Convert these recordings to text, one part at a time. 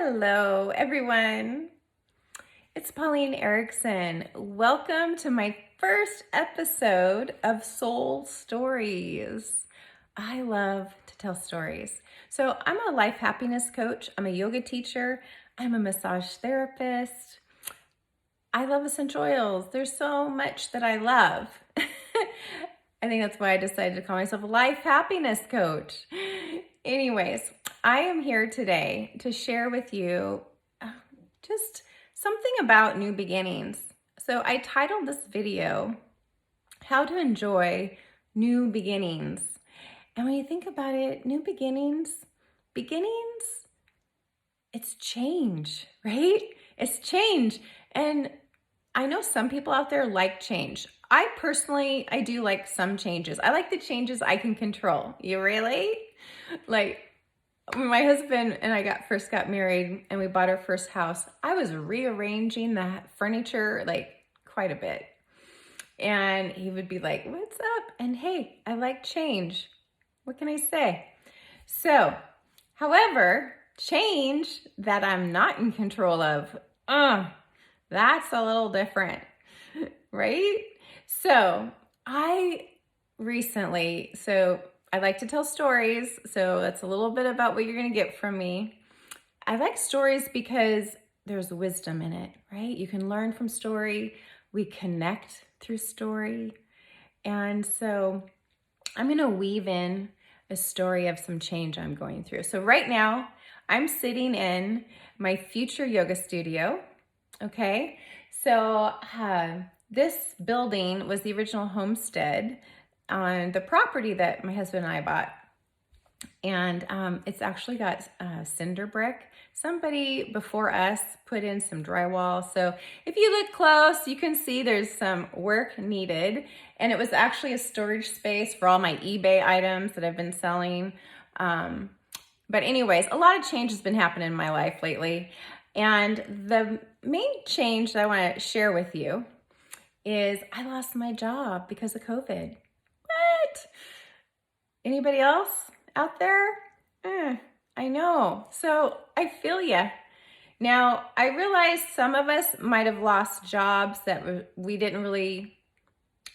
Hello, everyone. It's Pauline Erickson. Welcome to my first episode of Soul Stories. I love to tell stories. So, I'm a life happiness coach, I'm a yoga teacher, I'm a massage therapist. I love essential oils. There's so much that I love. I think that's why I decided to call myself a life happiness coach. Anyways, I am here today to share with you just something about new beginnings. So I titled this video, How to Enjoy New Beginnings. And when you think about it, new beginnings, it's change, right? It's change. And I know some people out there like change. I personally do like some changes. I like the changes I can control. You really? Like when my husband and I first got married and we bought our first house, I was rearranging the furniture like quite a bit. And he would be like, "What's up?" And hey, I like change. What can I say? So, however, change that I'm not in control of, that's a little different, right? So I like to tell stories. So that's a little bit about what you're going to get from me. I like stories because there's wisdom in it, right? You can learn from story. We connect through story. And so I'm going to weave in a story of some change I'm going through. So right now, I'm sitting in my future yoga studio. Okay, so this building was the original homestead on the property that my husband and I bought. And it's actually got cinder brick. Somebody before us put in some drywall. So if you look close, you can see there's some work needed. And it was actually a storage space for all my eBay items that I've been selling. But anyways, a lot of change has been happening in my life lately. And the main change that I want to share with you is I lost my job because of COVID. What? Anybody else out there? I know. So I feel ya. Now, I realize some of us might have lost jobs that we didn't really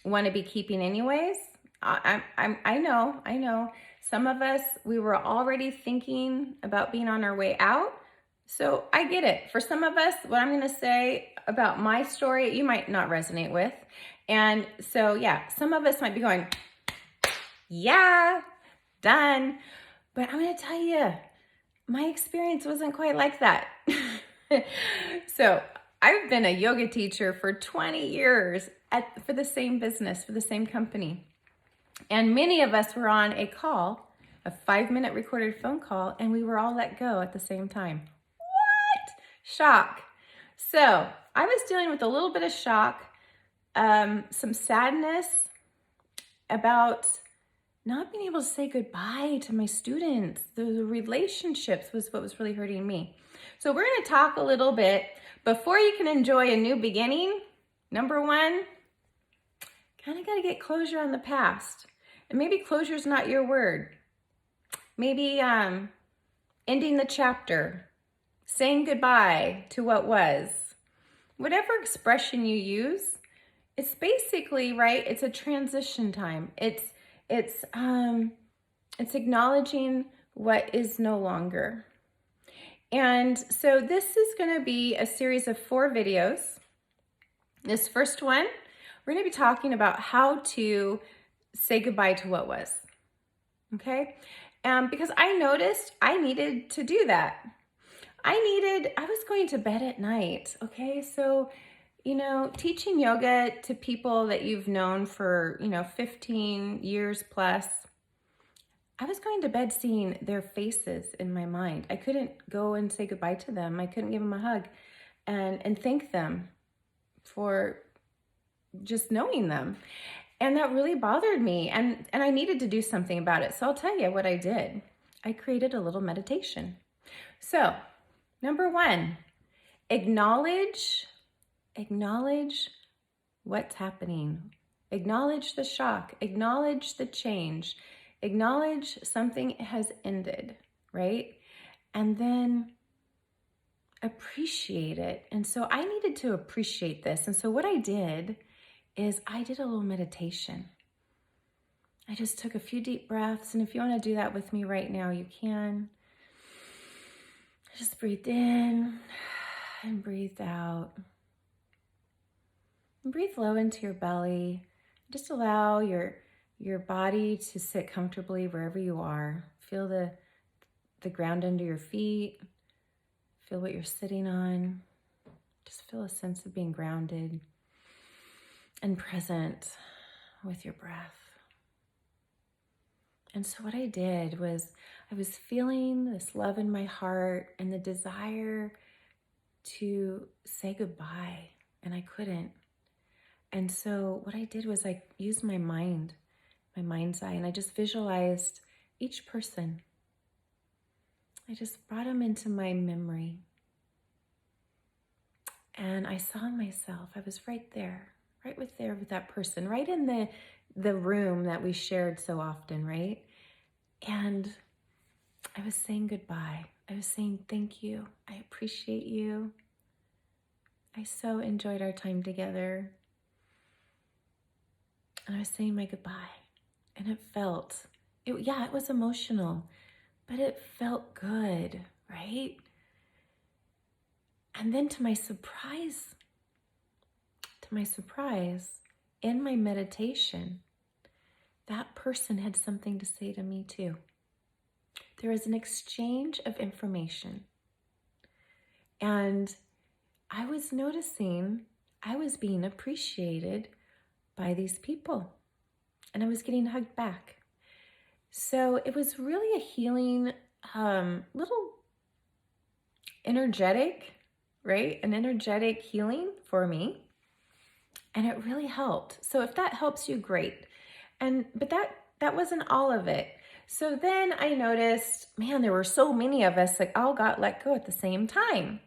want to be keeping anyways. I know. Some of us, we were already thinking about being on our way out. So I get it. For some of us, what I'm going to say about my story, you might not resonate with. And so, yeah, some of us might be going, yeah, done. But I'm going to tell you, my experience wasn't quite like that. So I've been a yoga teacher for 20 years for the same business, for the same company. And many of us were on a call, a 5-minute recorded phone call, and we were all let go at the same time. What? Shock. So I was dealing with a little bit of shock, some sadness about not being able to say goodbye to my students. The relationships was what was really hurting me. So we're going to talk a little bit before you can enjoy a new beginning. Number one, kind of got to get closure on the past. And maybe closure is not your word. Maybe ending the chapter, saying goodbye to what was. Whatever expression you use, it's basically, right, it's a transition time. It's acknowledging what is no longer. And so this is going to be a series of 4 videos. This first one, we're going to be talking about how to say goodbye to what was. Okay? Because I noticed I needed to do that. I was going to bed at night. Okay? So, teaching yoga to people that you've known for, 15 years plus, I was going to bed seeing their faces in my mind. I couldn't go and say goodbye to them. I couldn't give them a hug and thank them for just knowing them. And that really bothered me. And I needed to do something about it. So I'll tell you what I did. I created a little meditation. So, number 1, acknowledge what's happening. Acknowledge the shock. Acknowledge the change. Acknowledge something has ended, right? And then appreciate it. And so I needed to appreciate this. And so what I did is I did a little meditation. I just took a few deep breaths. And if you want to do that with me right now, you can. Just breathe in and breathe out. And breathe low into your belly. Just allow your body to sit comfortably wherever you are. Feel the ground under your feet. Feel what you're sitting on. Just feel a sense of being grounded and present with your breath. And so what I did was I was feeling this love in my heart and the desire to say goodbye, and I couldn't. And so what I did was I used my mind's eye, and I just visualized each person. I just brought them into my memory. And I saw myself. I was right there with that person, right in the room that we shared so often, right? And I was saying goodbye. I was saying thank you. I appreciate you. I so enjoyed our time together. And I was saying my goodbye. And it was emotional, but it felt good, right? And then to my surprise, in my meditation, that person had something to say to me too. There was an exchange of information. And I was noticing I was being appreciated by these people. And I was getting hugged back. So it was really a healing, little energetic, right? An energetic healing for me. And it really helped. So if that helps you, great. But that wasn't all of it. So then I noticed, man, there were so many of us that all got let go at the same time.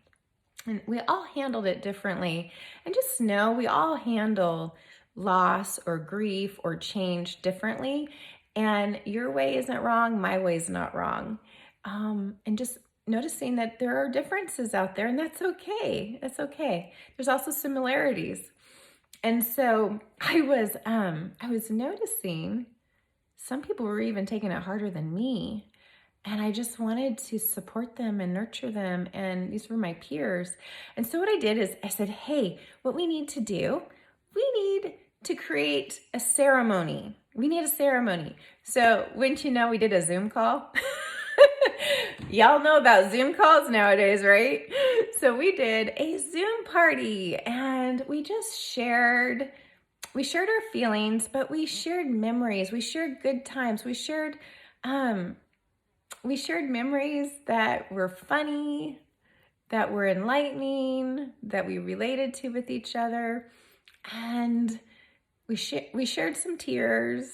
And we all handled it differently. And just know we all handle loss or grief or change differently. And your way isn't wrong, my way is not wrong. And just noticing that there are differences out there, and that's okay. That's okay. There's also similarities. And so I was noticing some people were even taking it harder than me. And I just wanted to support them and nurture them. And these were my peers. And so what I did is I said, hey, what we need to do, we need to create a ceremony. We need a ceremony. So wouldn't you know, we did a Zoom call. Y'all know about Zoom calls nowadays, right? So we did a Zoom party, and we just shared our feelings, but we shared memories. We shared good times. We shared memories that were funny, that were enlightening, that we related to with each other. And we shared some tears.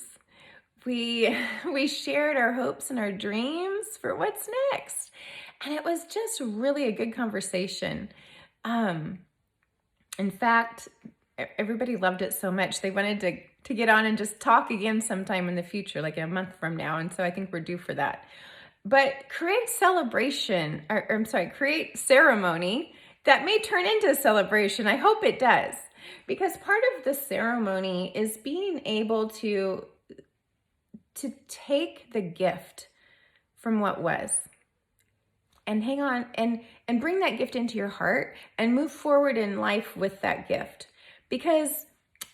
We shared our hopes and our dreams for what's next. And it was just really a good conversation. In fact, everybody loved it so much. They wanted to get on and just talk again sometime in the future, like a month from now. And so I think we're due for that. But create ceremony that may turn into a celebration. I hope it does. Because part of the ceremony is being able to take the gift from what was and hang on and bring that gift into your heart and move forward in life with that gift. Because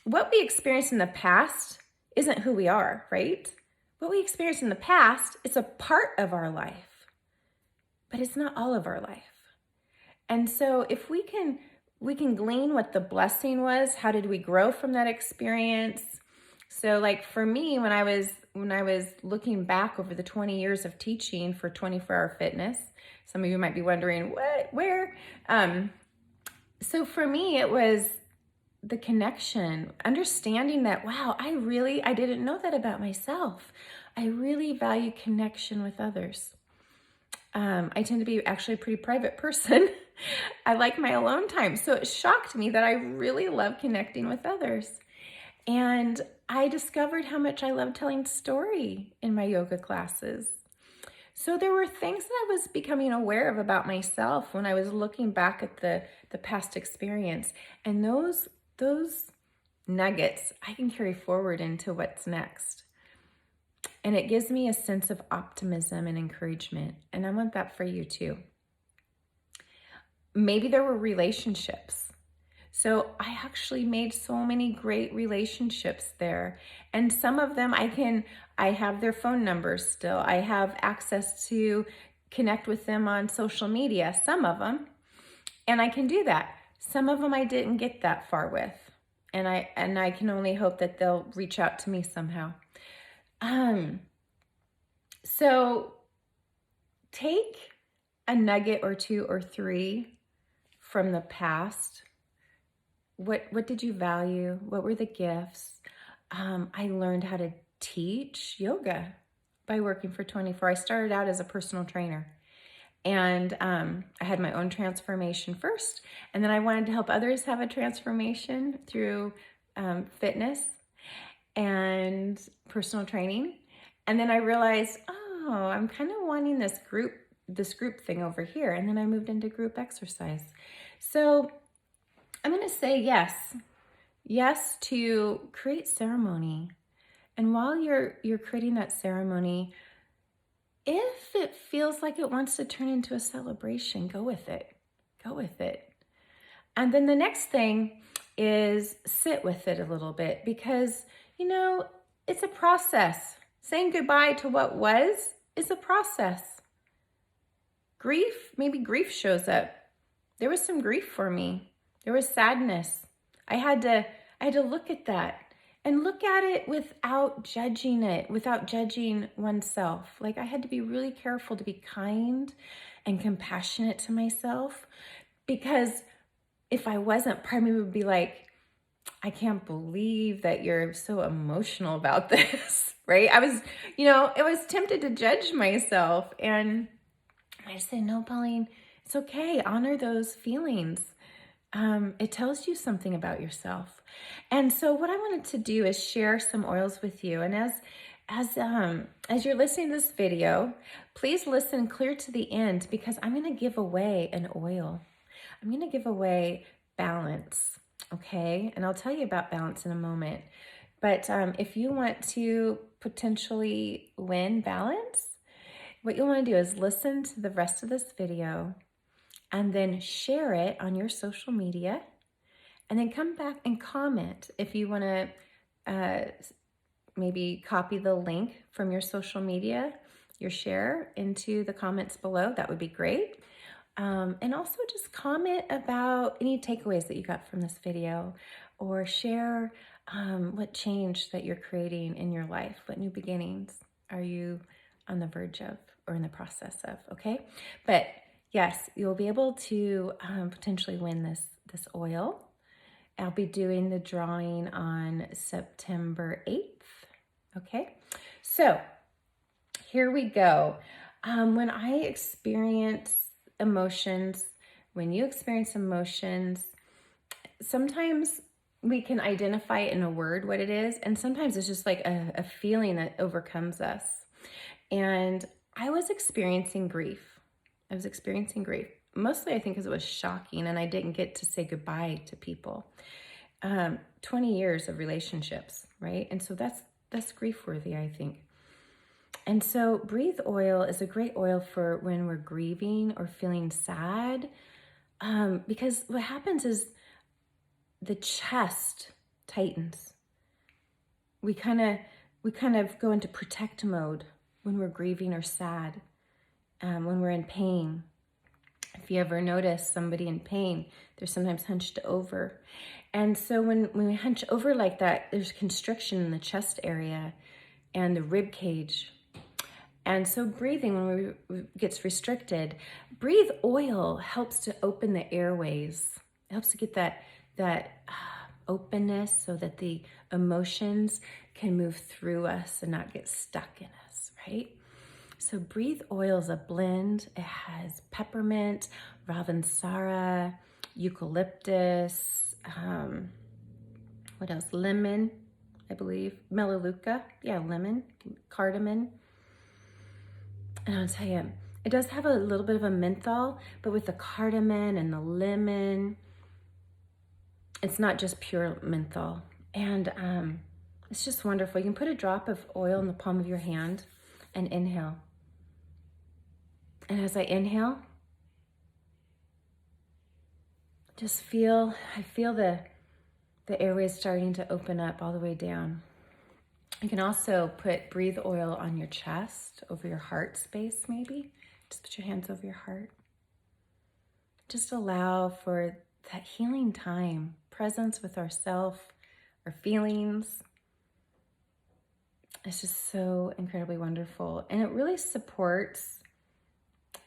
what we experienced in the past isn't who we are, right? What we experienced in the past is a part of our life, but it's not all of our life. And so if we can glean what the blessing was, how did we grow from that experience? So like for me, when I was looking back over the 20 years of teaching for 24-Hour Fitness, some of you might be wondering, what, where? So for me, it was the connection, understanding that, wow, I didn't know that about myself. I really value connection with others. I tend to be actually a pretty private person. I like my alone time. So it shocked me that I really love connecting with others. And I discovered how much I love telling story in my yoga classes. So there were things that I was becoming aware of about myself when I was looking back at the past experience. And those nuggets I can carry forward into what's next. And it gives me a sense of optimism and encouragement. And I want that for you too. Maybe there were relationships. So I actually made so many great relationships there. And some of them I have their phone numbers still. I have access to connect with them on social media, some of them. And I can do that. Some of them I didn't get that far with. And I can only hope that they'll reach out to me somehow. So take a nugget or two or three from the past. What did you value? What were the gifts? I learned how to teach yoga by working for 24. I started out as a personal trainer. And I had my own transformation first. And then I wanted to help others have a transformation through fitness and personal training. And then I realized, oh, I'm kind of wanting this group thing over here. And then I moved into group exercise. So I'm going to say yes to create ceremony. And while you're creating that ceremony, if it feels like it wants to turn into a celebration, go with it. Go with it. And then the next thing is sit with it a little bit because, it's a process. Saying goodbye to what was is a process. Maybe grief shows up. There was some grief for me. There was sadness. I had to look at that. And look at it without judging oneself. Like I had to be really careful to be kind and compassionate to myself because if I wasn't, part of me would be like, I can't believe that you're so emotional about this, right? I was tempted to judge myself and I said, no, Pauline, it's okay. Honor those feelings. It tells you something about yourself. And so what I wanted to do is share some oils with you. And as you're listening to this video, please listen clear to the end because I'm going to give away an oil. I'm going to give away balance. Okay. And I'll tell you about balance in a moment. But if you want to potentially win balance, what you'll want to do is listen to the rest of this video and then share it on your social media, and then come back and comment if you want to maybe copy the link from your social media, your share, into the comments below. That would be great. And also just comment about any takeaways that you got from this video, or share what change that you're creating in your life. What new beginnings are you on the verge of or in the process of, okay? But yes, you'll be able to potentially win this oil. I'll be doing the drawing on September 8th. Okay, so here we go. When I experience emotions, when you experience emotions, sometimes we can identify in a word what it is, and sometimes it's just like a feeling that overcomes us. And I was experiencing grief. Mostly, I think, because it was shocking and I didn't get to say goodbye to people. 20 years of relationships, right? And so that's grief worthy, I think. And so breathe oil is a great oil for when we're grieving or feeling sad, because what happens is the chest tightens. We kind of go into protect mode when we're grieving or sad, when we're in pain. If you ever notice somebody in pain, they're sometimes hunched over. And so when we hunch over like that, there's constriction in the chest area and the rib cage. And so breathing, when it gets restricted, breathe oil helps to open the airways. It helps to get that openness so that the emotions can move through us and not get stuck in us, right? So breathe oil is a blend. It has peppermint, Ravensara, eucalyptus, what else? Lemon, I believe. Melaleuca, lemon, cardamom. And I'll tell you, it does have a little bit of a menthol, but with the cardamom and the lemon, it's not just pure menthol. And it's just wonderful. You can put a drop of oil in the palm of your hand and inhale. And as I inhale, I feel the airways starting to open up all the way down. You can also breathe oil on your chest, over your heart space maybe. Just put your hands over your heart. Just allow for that healing time, presence with ourselves, our feelings. It's just so incredibly wonderful. And it really supports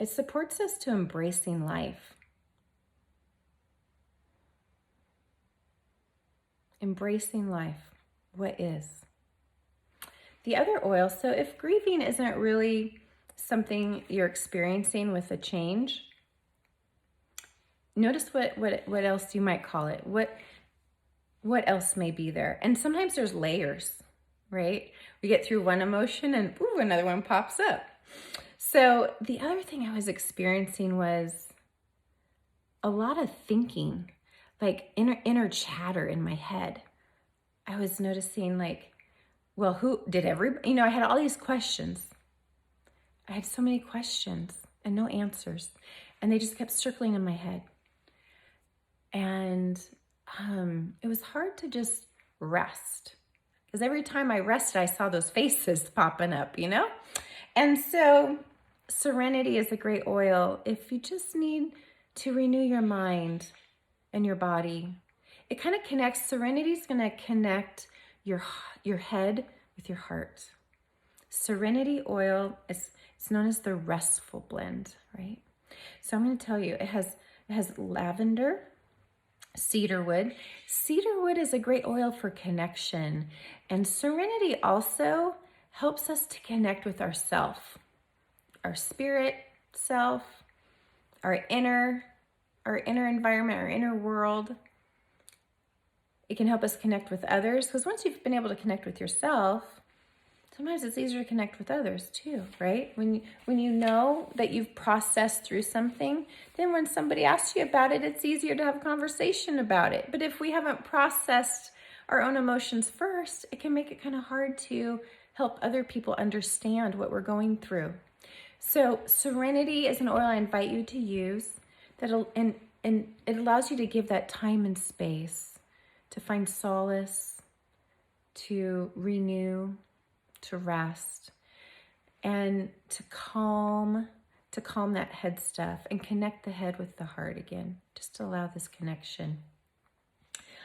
us to embracing life. Embracing life, what is. The other oil, so if grieving isn't really something you're experiencing with a change, notice what else you might call it. What else may be there? And sometimes there's layers, right? We get through one emotion and ooh, another one pops up. So the other thing I was experiencing was a lot of thinking, like inner chatter in my head. I was noticing like, well, who did everybody, I had all these questions. I had so many questions and no answers. And they just kept circling in my head. And it was hard to just rest. Because every time I rested, I saw those faces popping up, And so Serenity is a great oil if you just need to renew your mind and your body. It kind of connects, Serenity is going to connect your head with your heart. Serenity oil it's known as the restful blend, right? So I'm going to tell you, it has lavender, cedarwood. Cedarwood is a great oil for connection, and Serenity also helps us to connect with ourself, our spirit self, our inner environment, our inner world. It can help us connect with others, because once you've been able to connect with yourself, sometimes it's easier to connect with others too, right? When you know that you've processed through something, then when somebody asks you about it, it's easier to have a conversation about it. But if we haven't processed our own emotions first, it can make it kind of hard to help other people understand what we're going through. So Serenity is an oil I invite you to use and it allows you to give that time and space to find solace, to renew, to rest, and to calm that head stuff and connect the head with the heart again. Just allow this connection.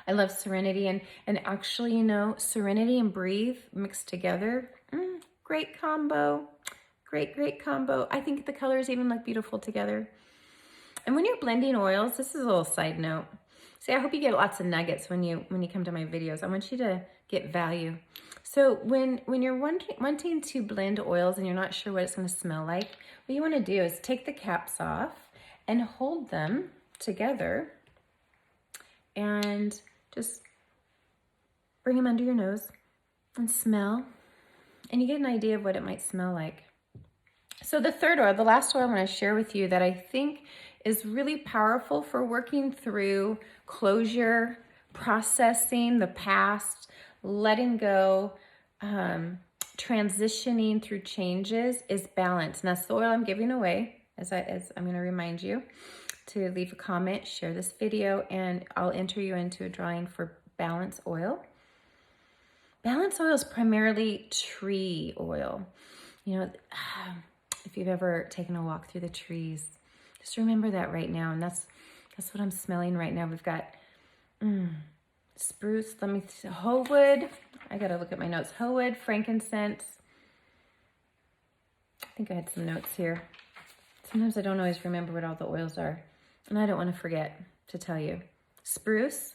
I love Serenity and actually, Serenity and Breathe mixed together. Great combo. Great combo. I think the colors even look beautiful together. And when you're blending oils, this is a little side note. See, I hope you get lots of nuggets when you come to my videos. I want you to get value. So when you're wanting to blend oils and you're not sure what it's going to smell like, what you want to do is take the caps off and hold them together and just bring them under your nose and smell. And you get an idea of what it might smell like. So the third oil, the last oil I want to share with you that I think is really powerful for working through closure, processing the past, letting go, transitioning through changes is balance. And that's the oil I'm giving away, as I'm going to remind you to leave a comment, share this video, and I'll enter you into a drawing for balance oil. Balance oil is primarily tree oil. If you've ever taken a walk through the trees, just remember that right now. And that's what I'm smelling right now. We've got spruce, hoe wood. I got to look at my notes. Hoe wood, frankincense. I think I had some notes here. Sometimes I don't always remember what all the oils are. And I don't want to forget to tell you. Spruce.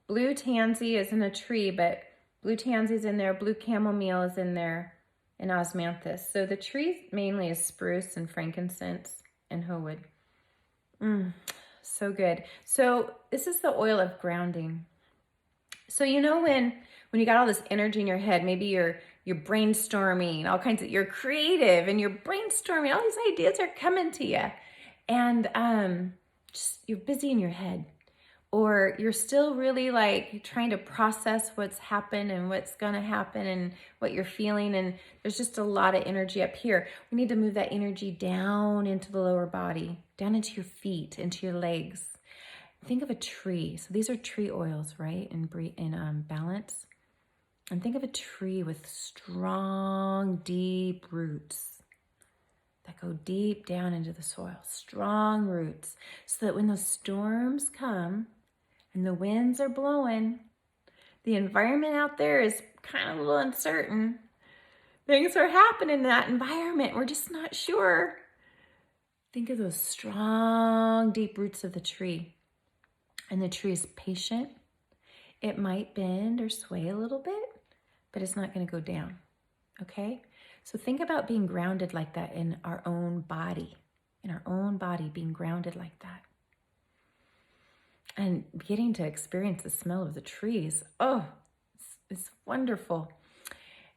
Blue tansy isn't a tree, but blue tansy is in there. Blue chamomile is in there. And osmanthus. So the tree mainly is spruce and frankincense and hoe wood. So good. So this is the oil of grounding. So when you got all this energy in your head, maybe you're you're brainstorming, all kinds of, you're creative and you're brainstorming, all these ideas are coming to you. And just you're busy in your head, or you're still really like trying to process what's happened and what's going to happen and what you're feeling. And there's just a lot of energy up here. We need to move that energy down into the lower body, down into your feet, into your legs. Think of a tree. So these are tree oils, right? In balance. And think of a tree with strong, deep roots that go deep down into the soil. Strong roots. So that when those storms come and the winds are blowing, the environment out there is kind of a little uncertain. Things are happening in that environment. We're just not sure. Think of those strong, deep roots of the tree. And the tree is patient. It might bend or sway a little bit, but it's not going to go down. Okay? So think about being grounded like that in our own body. In our own body, being grounded like that. And getting to experience the smell of the trees. Oh, it's wonderful.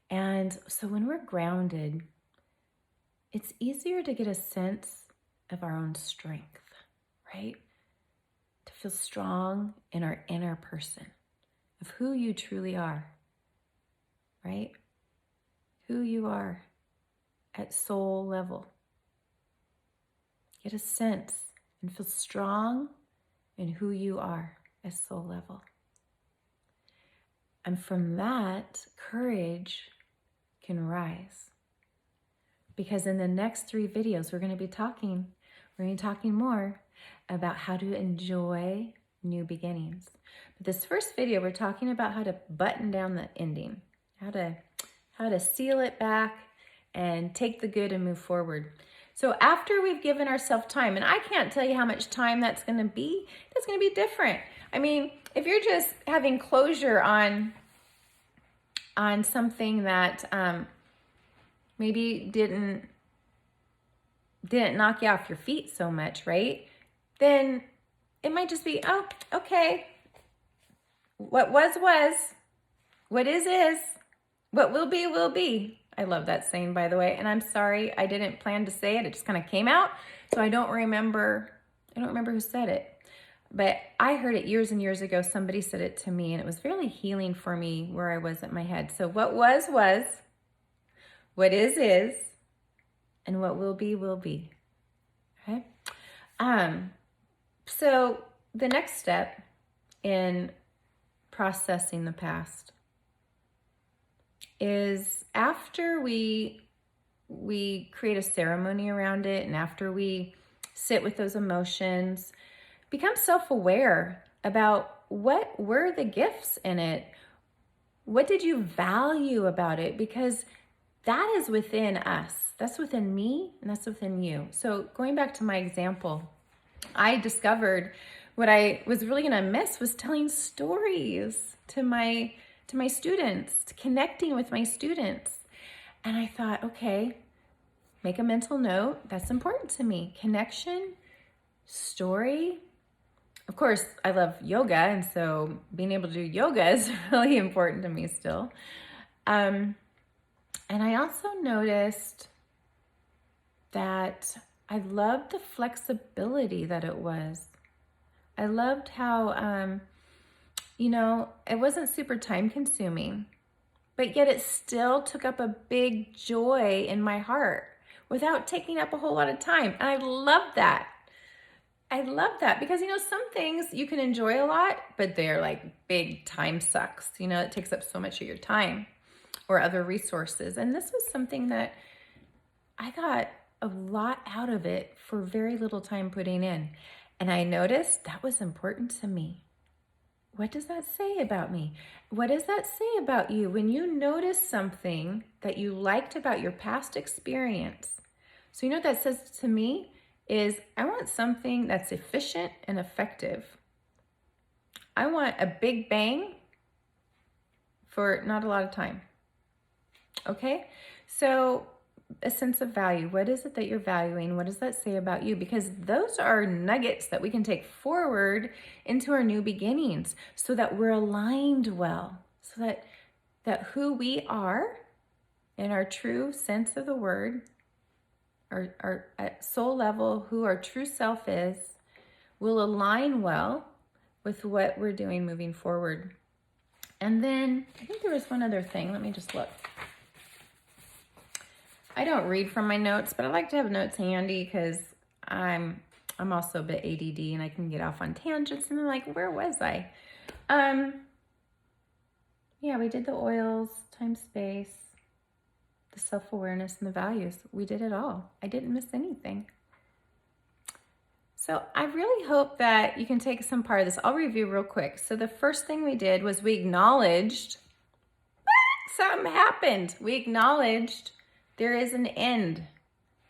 And so when we're grounded, it's easier to get a sense of our own strength, right? To feel strong in our inner person, of who you truly are, right? Who you are at soul level. Get a sense and feel strong in who you are at soul level. And from that, courage can rise. Because in the next 3 videos, we're going to be talking more about how to enjoy new beginnings. But this first video, we're talking about how to button down the ending, how to seal it back and take the good and move forward. So after we've given ourselves time, and I can't tell you how much time that's going to be different. I mean, if you're just having closure on something that maybe didn't knock you off your feet so much, right? Then it might just be, oh, okay. What was, what is, what will be. I love that saying, by the way, and I'm sorry, I didn't plan to say it. It just kind of came out. So I don't remember who said it, but I heard it years and years ago. Somebody said it to me and it was really healing for me where I was at my head. So what was, what is, and what will be. Okay. So the next step in processing the past is after we create a ceremony around it, and after we sit with those emotions, become self-aware about what were the gifts in it. What did you value about it? Because that is within us. That's within me, and that's within you. So going back to my example, I discovered what I was really going to miss was telling stories to my students, connecting with my students. And I thought, okay, make a mental note. That's important to me. Connection, story. Of course, I love yoga, and so being able to do yoga is really important to me still. And I also noticed that I loved the flexibility that it was. I loved how, it wasn't super time consuming, but yet it still took up a big joy in my heart without taking up a whole lot of time. And I love that. Because, some things you can enjoy a lot, but they're like big time sucks. It takes up so much of your time or other resources. And this was something that I got a lot out of it for very little time putting in. And I noticed that was important to me. What does that say about me? What does that say about you when you notice something that you liked about your past experience? So what that says to me is I want something that's efficient and effective. I want a big bang for not a lot of time. Okay? So a sense of value. What is it that you're valuing? What does that say about you? Because those are nuggets that we can take forward into our new beginnings so that we're aligned well, so that who we are in our true sense of the word, our at soul level, who our true self is, will align well with what we're doing moving forward. And then I think there was one other thing. Let me just look. I don't read from my notes, but I like to have notes handy because I'm also a bit ADD and I can get off on tangents and I'm like, where was I? Yeah, we did the oils, time, space, the self-awareness, and the values. We did it all. I didn't miss anything. So I really hope that you can take some part of this. I'll review real quick. So the first thing we did was we acknowledged something happened. We acknowledged there is an end.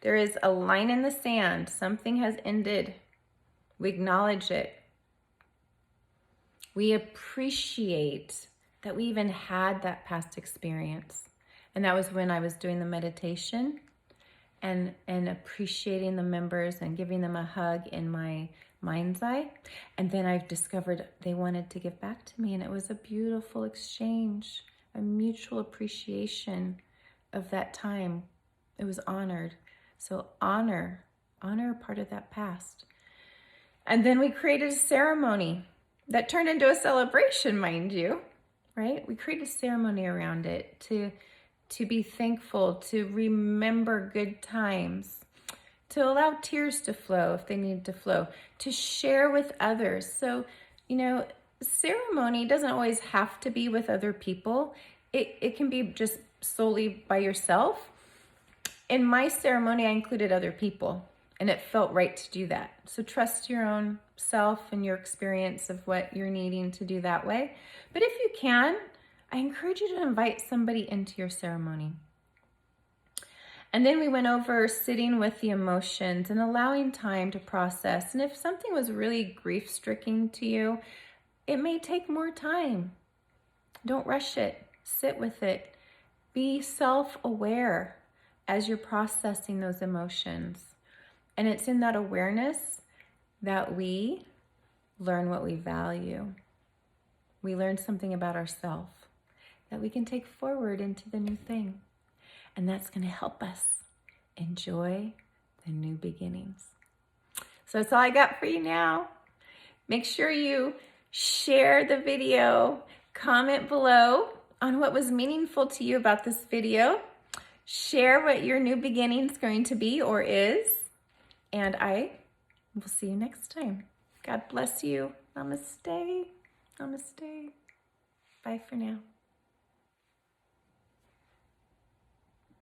There is a line in the sand. Something has ended. We acknowledge it. We appreciate that we even had that past experience. And that was when I was doing the meditation and appreciating the members and giving them a hug in my mind's eye. And then I've discovered they wanted to give back to me, and it was a beautiful exchange, a mutual appreciation of that time. It was honored. So honor part of that past. And then we created a ceremony that turned into a celebration, mind you, right? We created a ceremony around it to be thankful, to remember good times, to allow tears to flow if they need to flow, to share with others. So, ceremony doesn't always have to be with other people. It can be just solely by yourself. In my ceremony, I included other people, and it felt right to do that. So trust your own self and your experience of what you're needing to do that way. But if you can, I encourage you to invite somebody into your ceremony. And then we went over sitting with the emotions and allowing time to process. And if something was really grief-stricken to you, it may take more time. Don't rush it. Sit with it. Be self-aware as you're processing those emotions. And it's in that awareness that we learn what we value. We learn something about ourselves that we can take forward into the new thing. And that's going to help us enjoy the new beginnings. So that's all I got for you now. Make sure you share the video, comment below on what was meaningful to you about this video. Share what your new beginning is going to be or is. And I will see you next time. God bless you. Namaste. Namaste. Bye for now.